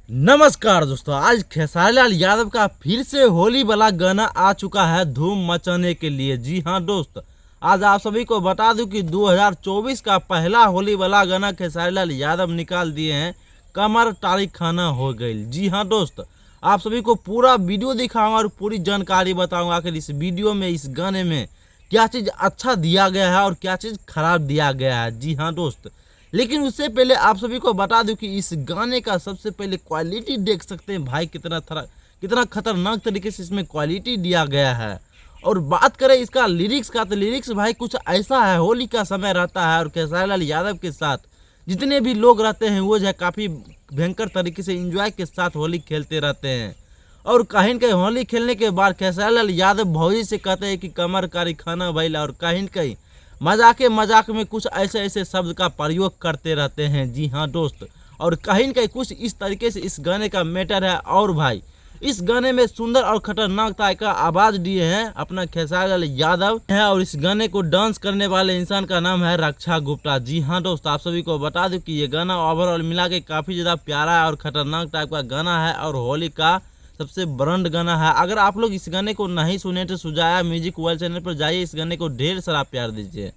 नमस्कार दोस्तों, आज खेसारी लाल यादव का फिर से होली वाला गाना आ चुका है धूम मचाने के लिए। जी हाँ दोस्त, आज आप सभी को बता दूं कि 2024 का पहला होली वाला गाना खेसारी लाल यादव निकाल दिए हैं। कमर तारीख खाना हो गई। जी हाँ दोस्त, आप सभी को पूरा वीडियो दिखाऊंगा और पूरी जानकारी बताऊंगा आखिर इस वीडियो में, इस गाने में क्या चीज़ अच्छा दिया गया है और क्या चीज़ खराब दिया गया है। जी हाँ दोस्त, लेकिन उससे पहले आप सभी को बता दूं कि इस गाने का सबसे पहले क्वालिटी देख सकते हैं भाई, कितना खतरनाक तरीके से इसमें क्वालिटी दिया गया है। और बात करें इसका लिरिक्स का, तो लिरिक्स भाई कुछ ऐसा है, होली का समय रहता है और खेसारी लाल यादव के साथ जितने भी लोग रहते हैं वो जो है काफ़ी भयंकर तरीके से इंजॉय के साथ होली खेलते रहते हैं। और कहीं न कहीं होली खेलने के बाद खेसारी लाल यादव भौजी से कहते हैं कि कमर कारी खाना भैला, और कहीं न कहीं मजाक में कुछ ऐसे ऐसे शब्द का प्रयोग करते रहते हैं। जी हाँ दोस्त, और कहीं न कहीं कुछ इस तरीके से इस गाने का मैटर है। और भाई इस गाने में सुंदर और खतरनाक तरह का आवाज़ दिए हैं अपना खेसारी लाल यादव है, और इस गाने को डांस करने वाले इंसान का नाम है रक्षा गुप्ता। जी हाँ दोस्त, आप सभी को बता दूं कि ये गाना ओवरऑल मिला के काफ़ी ज़्यादा प्यारा है और खतरनाक टाइप का गाना है और होली का सबसे ब्रांड गाना है। अगर आप लोग इस गाने को नहीं सुने तो सुजाया म्यूजिक वर्ल्ड चैनल पर जाइए, इस गाने को ढेर सारा प्यार दीजिए।